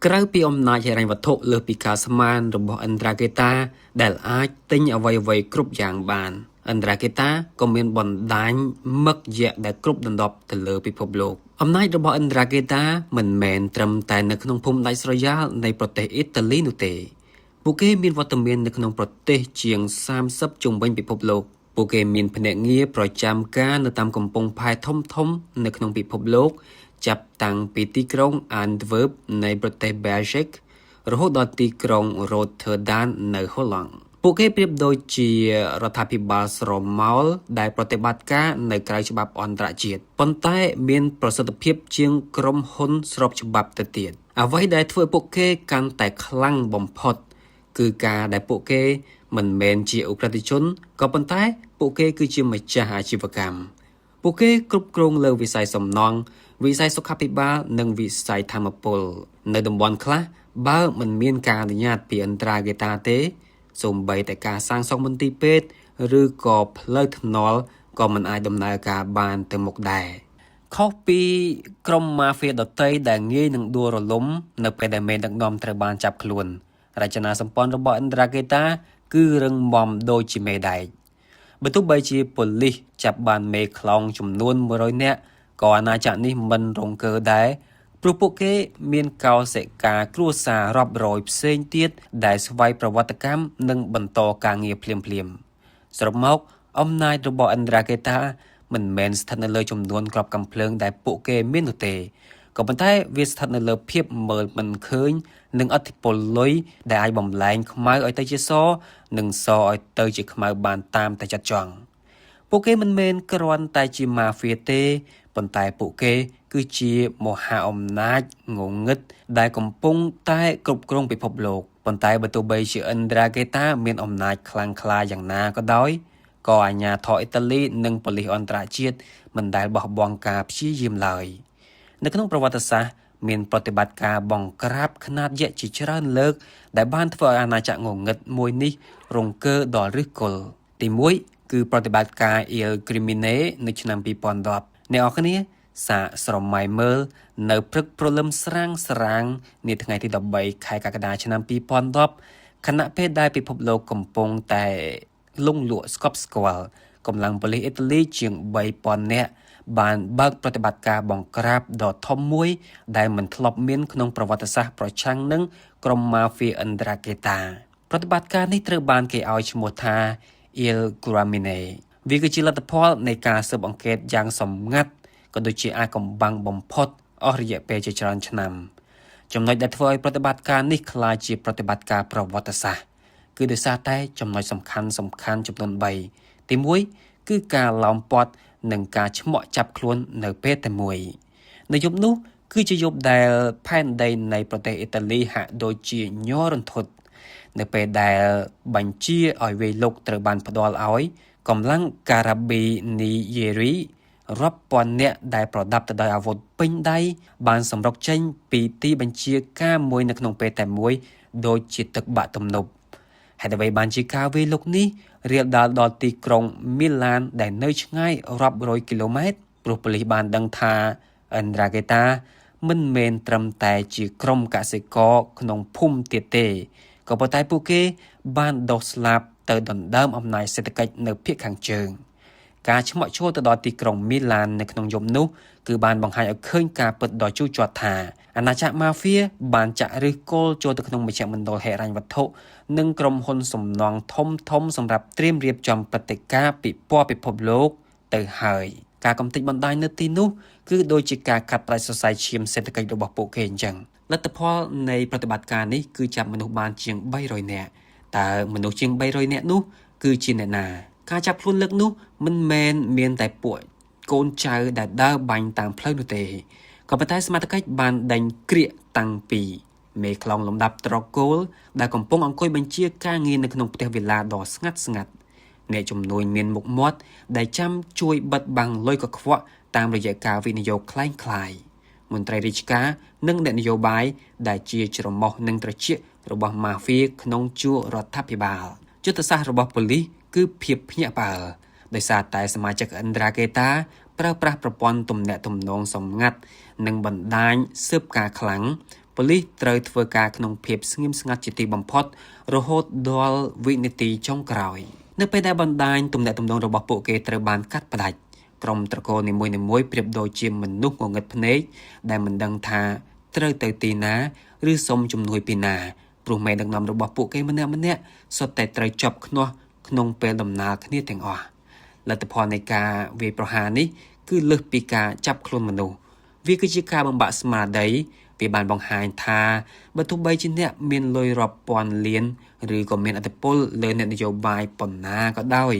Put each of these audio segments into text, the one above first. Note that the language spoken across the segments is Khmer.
ក្រៅពីអំណាចហិរញ្ញវត្ថុលើសពីការស្មានរបស់ឥន្ទ្រាកេតាដែលអាចទិញអ្វីៗគ្រប់យ៉ាងបានឥន្ទ្រាកេតាក៏មានបណ្ដាញមឹកយក្សដែលគ្រប់ដណ្ដប់ទៅលើពិភពលោកអំណាចរបស់ឥន្ទ្រាកេតាមិនមែនត្រឹមតែនៅក្នុងភូមិដាច់ស្រយាលនៃប្រទេសអ៊ីតាលីនោះទេពួកគេមានវត្តមាននៅក្នុងប្រទេសជាង30ជុំវិញពិភពលោកពួកគេមានភ្នាក់ងារប្រចាំការនៅតាមកំពង់ផែធំៗនៅក្នុងពិភពលោកចាប់តាំងពីទីក្រុង Antwerp នៃប្រទេស Belgium រហូតដល់ទីក្រុង Rotterdam នៅហូឡង់ពួកគេប្រៀបដូចជារដ្ឋាភិបាលស្រមោលដែលប្រតិបត្តិការនៅក្រៅច្បាប់អន្តរជាតិប៉ុន្តែមានប្រសិទ្ធភាពជាងក្រុមហ៊ុនស្របច្បាប់ទៅទៀតអ្វីដែលធ្វើពួកគេកាន់តែខ្លាំងបំផុតគឺការដែលពួកគេមិនមែនជាឧក្រិដ្ឋជនក៏ប៉ុន្តែពួកគេគឺជាម្ចាស់អាជីវកម្មពួកគេគ្រប់គ្រងលើវិស័យសំណង់វិស័យសុខាភិបាលនិងវិស័យធម្មពលនៅតំបន់ខ្លះបើមិនមានការអនុញ្ញាតពីឥន្ទ្រាកេតាទេសូម្បីតែការសាងសង់មន្ទីរពេទ្យឬក៏ផ្លូវថ្នល់ក៏មិនអាចដំណើរការបានទៅមុខដែរខុសពីក្រុមម៉ាហ្វៀដទៃដែលងាយនឹងដួលរលំនៅពេលដែលមេដឹកនាំត្រូវបានចាប់ខ្លួនរចនាសម្ព័ន្ធរបស់ឥន្ទ្រាកេតាគឺរឹងមាំដូចជាមេដែកបើទោះបីជាប៉ូលីសចាប់បានមេខ្លោងចំនួន100នាក់ក៏អាណាចក្រនេះមិនរង្គើដែរព្រោះពួកគេមានកោសិកាគ្រួសាររាប់រយផ្សេងទៀតដែលស្វ័យប្រវត្តិកម្មនិងបន្តការងារភ្លាមៗសរុបមកអំណាចរបស់ឥន្ទ្រាកេតាមិនមែនស្ថិតនៅលើចំនួនគ្រាប់កាំភ្លើងដែលពួកគេមាននោះទេក៏ប៉ុន្តែវាស្ថិតនៅលើភាពមើលមិនឃើញនិងឥទ្ធិពលលុយដែលអាចបំលែងខ្មៅឲ្យទៅជាសនិងសឲ្យទៅជាខ្មៅបានតាមតែចិត្តចង់ពួកគេមិនមែនគ្រាន់តែជាម៉ាហ្វៀទេប៉ុន្តែពួកគេគឺជាមហាអំណាចងងឹតដែលកំពុងតែគ្រប់គ្រងពិភពលោកប៉ុន្តែបើទោះបីជាឥន្ទ្រាកេតាមានអំណាចខ្លាំងក្លាយ៉ាងណាក៏ដោយក៏អាជ្ញាធរអ៊ីតាលីនិងប៉ូលីសអន្តរជាតិមិនដែលបោះបង់ការព្យាយាមឡើយនៅក្នុងប្រវត្តិសាស្ត្រមានប្រតិបត្តិការបង្ក្រាបខ្នាតយក្សជាច្រើនលើកដែលបានធ្វើឲ្យអាណាចក្រងងឹតមួយនេះរង្គើដល់ឫសគល់ទី1គឺប្រតិបត្តិការ Il Crimine នៅឆ្នាំ2010អ្នកនរគ្នាសាកស្រមៃមើលនៅព្រឹកព្រលឹមស្រាងនាថ្ងៃទី13ខែកក្កដាឆ្នាំ2010ខណៈពេលដែលពិភពលោកកំពុងតែលង់លក់ស្កប់ស្កល់កម្លាំងប៉ូលីសអ៊ីតាលីជាង 3000 នាក់បានបើកប្រតិបត្តិការបង្ក្រាបដ៏ធំមួយដែលមិនធ្លាប់មានក្នុងប្រវត្តិសាស្ត្រប្រឆាំងនឹងក្រុមម៉ាហ្វៀឥន្ទ្រាកេតាប្រតិបត្តិការនេះត្រូវបានគេឲ្យឈ្មោះថា Il Crimine វាគឺជាលទ្ធផលនៃការស៊ើបអង្កេតយ៉ាងសម្ងាត់ក៏ដូចជាអាចកំបាំងបំផុតអស់រយៈពេលជាច្រើនឆ្នាំចំណុចដែលធ្វើឲ្យប្រតិបត្តិការនេះក្លាយជាប្រតិបត្តិការប្រវត្តិសាស្ត្រគឺដោយសារតែចំណុចសំខាន់ចំនួន3ទី1គឺការឡោមព័ទ្ធនិងការឆ្មាក់ចាប់ខ្លួននៅពេលតែមួយនៅយប់នោះគឺជាយប់ដែលផែនដីនៃប្រទេសអ៊ីតាលីហាក់ដូចជាញ័ររន្ធត់នៅពេលដែលបញ្ជាឲ្យវាយលុកត្រូវបានផ្ដល់ឲ្យកម្លាំងការ៉ាប៊ីនីយេរីរាប់ពាន់នាក់ដែលប្រដាប់ទៅដោយអាវុធពេញដៃបានសម្រុកចេញពីទីបញ្ជាការមួយនៅក្នុងពេលតែមួយដូចជាទឹកបាក់ទំនប់ហេតុអ្វីបានជាការវាយលុកនេះរាលដាលដល់ទីក្រុងមីឡានដែលនៅឆ្ងាយរាប់រយគីឡូម៉ែត្រព្រោះប៉ូលីសបានដឹងថាឥន្ទ្រាកេតាមិនមែនត្រឹមតែជាក្រុមកសិករក្នុងភូមិទៀតទេក៏ប៉ុន្តែពួកគេបានដុសស្លាប់ទៅដណ្ដើមអំណាចសេដ្ឋកិច្ចនៅភាគខាងជើងការឆ្មាក់ចូលទៅដល់ទីក្រុងមីឡាននៅក្នុងយប់នោះគឺបានបង្ហាញឲ្យឃើញការពិតដ៏ជូរចត់ថាអាណាចក្រម៉ាហ្វៀបានចាក់ឫសគល់ចូលទៅក្នុងមជ្ឈមណ្ឌលហិរញ្ញវត្ថុនិងក្រុមហ៊ុនសំណង់ធំសម្រាប់ត្រៀមរៀបចំព្រឹត្តិការណ៍ពិព័រណ៍ពិភពលោកទៅហើយការកំទេចបណ្ដាញនៅទីនោះគឺដូចជាការកាត់ផ្តាច់សរសៃឈាមសេដ្ឋកិច្ចរបស់ពួកគេអញ្ចឹងលទ្ធផលនៃប្រតិបត្តិការនេះគឺចាប់មនុស្សបានជាង300នាក់តើមនុស្សជាង300នាក់នោះគឺជាអ្នកណាការចាប់ខ្លួនលើកនោះមិនមែនមានតែពួកកូនចៅដែលដើរបាញ់តាមផ្លូវនោះទេក៏ប៉ុន្តែសមត្ថកិច្ចបានដេញក្រៀកតាំងពីមេខ្លោងលំដាប់ត្រកូលដែលកំពុងអង្គុយបញ្ជាការងារនៅក្នុងផ្ទះវិឡាដ៏ស្ងាត់អ្នកជំនួយមានមុខមាត់ដែលចាំជួយបិទបាំងលុយកខ្វក់តាមរយៈការវិនិយោគคล้ายមន្ត្រីរាជការនិងអ្នកនយោបាយដែលជាច្រមុះនិងត្រចៀករបស់ម៉ាហ្វៀក្នុងជួររដ្ឋាភិបាលយុទ្ធសាស្ត្ររបស់ប៉ូលីសគឺភាពភ្ញាក់ផ្អើលដោយសារតែសមាជិកឥន្ទ្រាកេតាប្រើប្រាស់ប្រព័ន្ធទំនាក់ទំនងសម្ងាត់និងបណ្ដាញស៊ើបការខ្លាំង ប៉ូលីសត្រូវធ្វើការក្នុងភាពស្ងៀមស្ងាត់ជាទីបំផុតរហូតដល់វិនាទីចុងក្រោយនៅពេលដែលបណ្ដាញទំនាក់ទំនងរបស់ពួកគេត្រូវបានកាត់ផ្ដាច់ក្រុមត្រកូលនីមួយៗប្រៀបដូចជាមនុស្សងងឹតភ្នែកដែលមិនដឹងថាត្រូវទៅទីណាឬសុំជំនួយពីណាព្រោះមេដឹកនាំរបស់ពួកគេម្នាក់ៗសុទ្ធតែត្រូវជាប់ខ្នោះក្នុងពេលដំណើរគ្នាទាំងអស់លទ្ធផលនៃការវាយប្រហារនេះគឺលើសពីការចាប់ខ្លួនមនុស្សវាគឺជាការបំបាក់ស្មារតីវាបានបង្ហាញថាបើទោះបីជាអ្នកមានលុយរាប់ពាន់លានឬក៏មានឥទ្ធិពលលើអ្នកនយោបាយប៉ុណ្ណាក៏ដោយ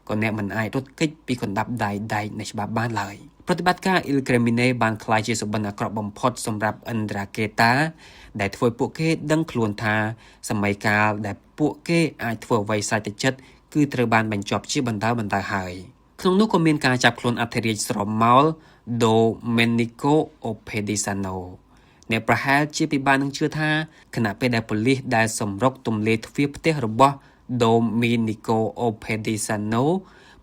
ក៏អ្នកមិនអាចរត់គេចពីកណ្ដាប់ដៃដែកនៃច្បាប់បានឡើយប្រតិបត្តិការ Il Crimine បានក្លាយជាសុបិនអាក្រក់បំផុតសម្រាប់ Ndrangheta ដែលធ្វើពួកគេដឹងខ្លួនថាសម័យកាលដែលពួកគេអាចធ្វើអ្វីសាច់ទៅចិត្តគឺត្រូវបានបញ្ចប់ជាបណ្ដើរហើយក្នុងនោះក៏មានការចាប់ខ្លួនអធិរាជស្រមោល Domenico Oppedisano អ្នកប្រហែលជាពិបាកនឹងជឿថាខណៈពេលដែលប៉ូលីសដែលសម្រុកទម្លាយទ្វារផ្ទះរបស់ Domenico Oppedisano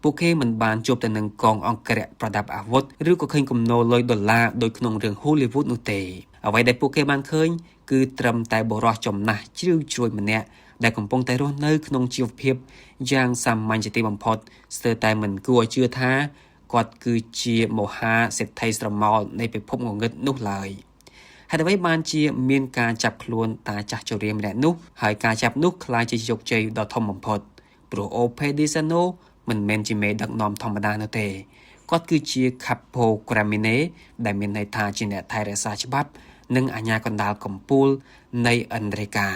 ពួកគេមិនបានជួបទៅនឹងកងអង្គរៈប្រដាប់អាវុធឬក៏ឃើញគំនរលុយដុល្លារដូចក្នុងរឿង Hollywood នោះទេអ្វីដែលពួកគេបានឃើញគឺត្រឹមតែបុរសចំណាស់ជ្រីវជ្រួញម្នាក់ដែលកំពុងតែរស់នៅក្នុងជីវភាពយ៉ាងសាមញ្ញជាទីបំផុតស្ទើរតែមិនគួរឲ្យជឿថាគាត់គឺជាមហាសេដ្ឋីស្រមោលនៃពិភពងងឹតនោះឡើយហេតុអ្វីបានជាមានការចាប់ខ្លួនតាចាស់ជរាម្នាក់នោះហើយការចាប់នោះក្លាយជាជោគជ័យដ៏ធំបំផុតព្រោះ Oppedisano មិនមែនជាមេដឹកនាំធម្មតានោះទេគាត់គឺជា Capo Crimine ដែលមានន័យថាជាអ្នកថែរក្សាច្បាប់និងអាជ្ញាកណ្ដាលកំពូលនៃឥណ្ឌ្រាកា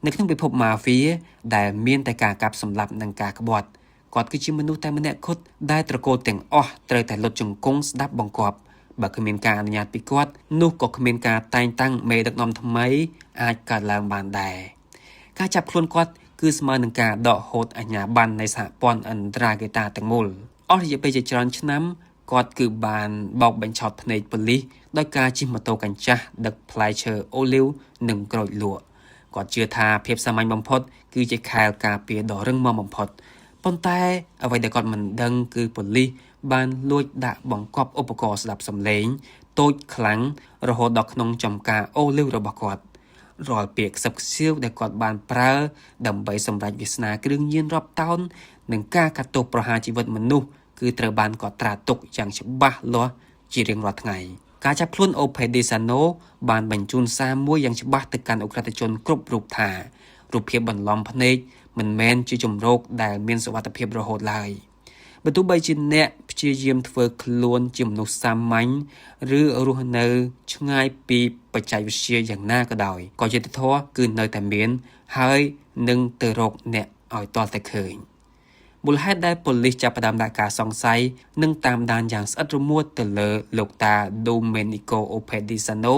នៅក្នុងពិភព Mafia ដែលមានតែការកាប់សម្លាប់និងការក្បត់គាត់គឺជាមនុស្សតែម្នាក់គត់ដែលត្រកូលទាំងអស់ត្រូវតែលុតជង្គង់ស្ដាប់បង្គាប់បើគ្មានការអនុញ្ញាតពីគាត់នោះក៏គ្មានការតែងតាំងមេដឹកនាំថ្មីអាចកើតឡើងបានដែរការចាប់ខ្លួនគាត់គឺស្មើនឹងការដកហូតអាជ្ញាប័ណ្ណនៃសហព័ន្ធ Ndrangheta ទាំងមូលអស់រយៈពេលជាច្រើនឆ្នាំគាត់គឺបានបោកបញ្ឆោតភ្នែកប៉ូលីសដោយការជិះម៉ូតូកញ្ចាស់ដឹកផ្លែឈើអូលីវនិងក្រូចលក់គាត់ជឿថាភាពសាមញ្ញបំផុតគឺជាខែលការពារដ៏រឹងមាំបំផុតប៉ុន្តែអ្វីដែលគាត់មិនដឹងគឺប៉ូលីសបានលួចដាក់បង្កប់ឧបករណ៍ស្ដាប់សំឡេងតូចខ្លាំងរហូតដល់ក្នុងចំការអូលីវរបស់គាត់រាល់ពាក្យខ្សឹបខ្សៀវដែលគាត់បានប្រើដើម្បីសម្រេចវាសនាគ្រឿងញៀនរាប់តោននិងការកាត់ទោសប្រហារជីវិតមនុស្សគឺត្រូវបានកត់ត្រាទុកយ៉ាងច្បាស់លាស់ជារៀងរាល់ថ្ងៃការចាប់ខ្លួន Oppedisano បានបញ្ជូនសារមួយយ៉ាងច្បាស់ទៅកាន់អ ுக ្រិតជនគ្រប់រូបថារូបភាពបន្លំភ្នែកមិនមែនជាជំរកដែលមានសុវត្ថិភាពរហូតឡើយបើទោះបីជាអ្នកព្យាយាមធ្វើខ្លួនជាមនុស្សសាមញ្ញឬរស់នៅឆ្ងាយពីបច្ចេកវិទ្យាយ៉ាងណាក៏ដោយក៏យុត្តិធម៌គឺនៅតែមានហើយនឹងទៅរកអ្នកឲ្យទាល់តែឃើញមូលហេតុដែលប៉ូលីសចាប់ផ្ដើមដាក់ការសង្ស័យនិងតាមដានយ៉ាងស្អិតរមួតទៅលើលោកតា Domenico Oppedisano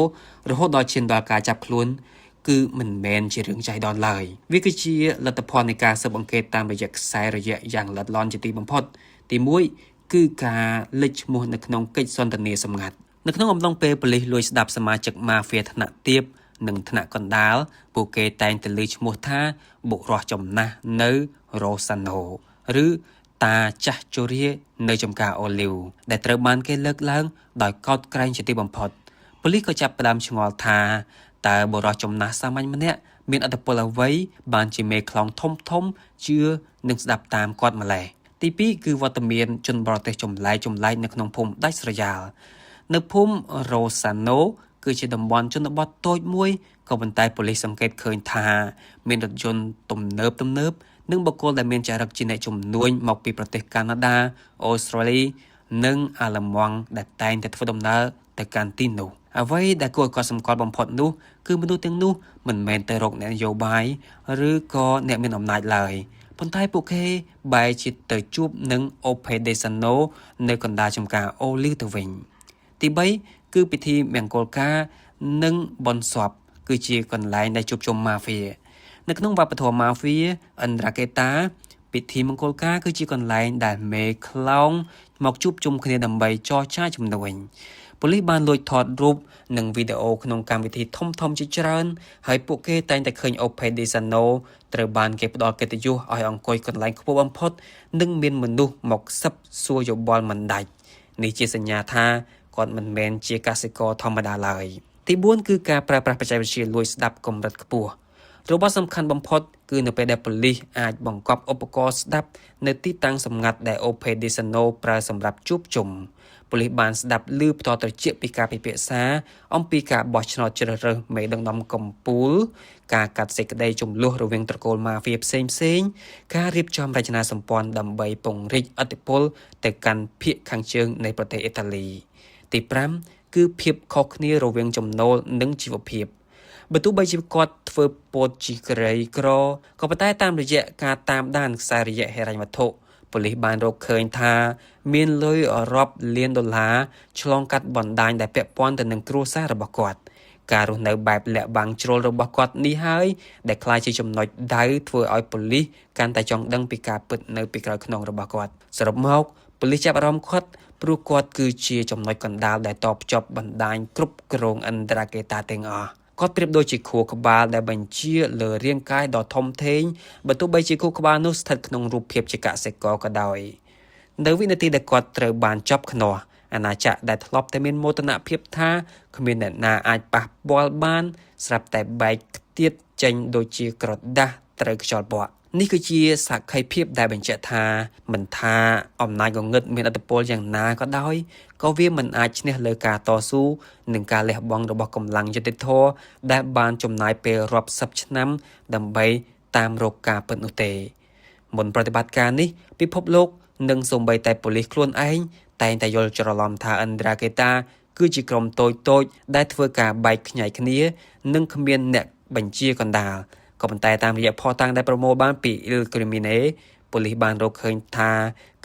រហូតដល់ឈានដល់ការចាប់ខ្លួនគឺមិនមែនជារឿងចៃដន្យឡើយវាគឺជាលទ្ធផលនៃការស៊ើបអង្កេតតាមរយៈខ្សែរយៈយ៉ាងល្អិតល្អន់ជាទីបំផុតទី1គឺការលេចឈ្មោះនៅក្នុងកិច្ចសន្ទនាសម្ងាត់នៅក្នុងអំឡុងពេលប៉ូលីសលួចស្ដាប់សមាជិក Mafia ថ្នាក់ទាបនិងថ្នាក់កណ្ដាលពួកគេតែងតែលើឈ្មោះថាបុរសចំណាស់នៅ Rossano ឬតាចាស់ជរានៅចំការអូលីវដែលត្រូវបានគេលើកឡើងដោយកោតក្រែងជាទីបំផុតប៉ូលីសក៏ចាប់ផ្ដើមឆ្ងល់ថាតើបុរសចំណាស់សាមញ្ញម្នាក់មានឥទ្ធិពលអ្វីបានជាមេខ្លោងធំជឿនិងស្ដាប់តាមគាត់ម្ល៉េះទី2គឺវត្តមានជនបរទេសចម្លែកនៅក្នុងភូមិដាច់ស្រយាលនៅភូមិ Rossano គឺជាតំបន់ជនបទតូចមួយក៏ប៉ុន្តែប៉ូលីសសង្កេតឃើញថាមានរថយន្តទំនើបនិងបុគ្គលដែលមានចរិតជាអ្នកជំនួញមកពីប្រទេសកាណាដា អូស្ត្រាលីនិងអាល្លឺម៉ង់ដែលតែងតែធ្វើដំណើរទៅកាន់ទីនោះអ្វីដែលគួរឲ្យកត់សម្គាល់បំផុតនោះគឺមនុស្សទាំងនោះមិនមែនទៅរកអ្នកនយោបាយឬក៏អ្នកមានអំណាចឡើយប៉ុន្តែពួកគេបែរជាទៅជួបនឹង Oppedisano នៅកណ្ដាលចំការអូលីវទៅវិញទី3គឺពិធីមង្គលការនិងបុណ្យសពគឺជាកន្លែងដែលជួបជុំ Mafia នៅក្នុងវប្បធម៌ Mafia Ndrangheta ពិធីមង្គលការគឺជាកន្លែងដែលមេខ្លោងមកជួបជុំគ្នាដើម្បីចរចាជំនួយប៉ូលីសបានលួចថតរូបនិងវីដេអូក្នុងកម្មវិធីធំជាច្រើនហើយពួកគេតែងតែឃើញ Oppedisano ត្រូវបានគេផ្ដល់កិត្តិយសឲ្យអង្គុយកន្លែងខ្ពស់បំផុតនិងមានមនុស្សមកសឹបសួរយោបល់មិនដាច់នេះជាសញ្ញាថាគាត់មិនមែនជាកសិករធម្មតាឡើយ ទី4គឺការប្រើប្រាស់បច្ចេកវិទ្យាលួចស្ដាប់កម្រិតខ្ពស់របស់សំខាន់បំផុតគឺនៅពេលដែលប៉ូលីសអាចបង្កប់ឧបករណ៍ស្ដាប់នៅទីតាំងសម្ងាត់ដែល OPDSNO ប្រើសម្រាប់ជួបជុំប៉ូលីសបានស្ដាប់ឮផ្ទាល់ត្រជាក់ពីការពិភាក្សាអំពីការបោះឆ្នោតជ្រើសរើសមេដឹកនាំកម្ពុជាការកាត់សេចក្តីជម្លោះរវាងត្រកូលម៉ាហ្វៀផ្សេងៗការរៀបចំរចនាសម្ព័ន្ធដើម្បីពង្រីកឥទ្ធិពលទៅកាន់ភាគខាងជើងនៃប្រទេសអ៊ីតាលីទី5គឺភាពខុសគ្នារវាងចំណូលនិងជីវភាពបើទោះបីជាគាត់ធ្វើពោតជាក្រីក្រក៏ប៉ុន្តែតាមរយៈការតាមដានខ្សែរយៈហិរញ្ញវត្ថុប៉ូលីសបានរកឃើញថាមានលុយរាប់លានដុល្លារឆ្លងកាត់បណ្ដាញដែលពាក់ព័ន្ធទៅនឹងគ្រួសាររបស់គាត់ការរស់នៅបែបលាក់បាំងជ្រុលរបស់គាត់នេះហើយដែលក្លាយជាចំណុចដៅធ្វើឲ្យប៉ូលីសកាន់តែចង់ដឹងពីការពិតនៅពីក្រោយខ្នងរបស់គាត់សរុបមកប៉ូលីសចាប់អារម្មណ៍គាត់ព្រោះគាត់គឺជាចំណុចកណ្ដាលដែលតភ្ជាប់បណ្ដាញគ្រប់គ្រងឥន្ទ្រាកេតាទាំងអស់គាត់ប្រៀបដូចជាខួរក្បាលដែលបញ្ជាលើរាងកាយដ៏ធំធេងបើទោះបីជាខួរក្បាលនោះស្ថិតក្នុងរូបភាពជាកសិករក៏ដោយនៅវិនាទីដែលគាត់ត្រូវបានចាប់ខ្នោះអាណាចក្រដែលធ្លាប់តែមានមោទនភាពថាគ្មានអ្នកណាអាចប៉ះពាល់បានស្រាប់តែបែកខ្ទាតចេញដូចជាក្រដាស់ត្រូវខ្យល់បក់នេះគឺជាសក្ខីភាពដែលបញ្ជាក់ថាមិនថាអំណាចងងឹតមានឥទ្ធិពលយ៉ាងណាក៏ដោយក៏វាមិនអាចឈ្នះលើការតស៊ូនិងការលះបង់របស់កម្លាំងយុត្តិធម៌ដែលបានចំណាយពេលរាប់សិបឆ្នាំដើម្បីតាមរកការពិតនោះទេមុនប្រតិបត្តិការនេះពិភពលោកនិងសូម្បីតែប៉ូលីសខ្លួនឯងតែងតែយល់ច្រឡំថាឥន្ទ្រាកេតាគឺជាក្រុមតូចៗដែលធ្វើការបែកខ្ញែកគ្នានិងគ្មានអ្នកបញ្ជាកណ្ដាលក៏ប៉ុន្តែតាមរយៈភស្តុតាងដែលប្រមូលបានពី Il Crimine ប៉ូលីសបានរកឃើញថា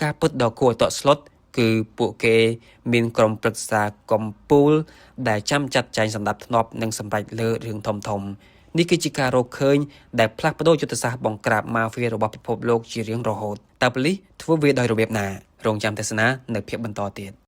ការពិតដ៏គួរឲ្យតក់ស្លុតគឺពួកគេមានក្រុមប្រឹក្សាកំពូលដែលចាំចាត់ចែងសម្ដាប់ធ្នាប់និងសម្រេចលើរឿងធំៗនេះគឺជាការរកឃើញដែលផ្លាស់ប្ដូរយុទ្ធសាស្ត្របង្ក្រាបម៉ាហ្វៀរបស់ពិភពលោកជារៀងរហូតតើប៉ូលីសធ្វើវាដោយរបៀបណារងចាំទស្សនានៅភាគបន្តទៀត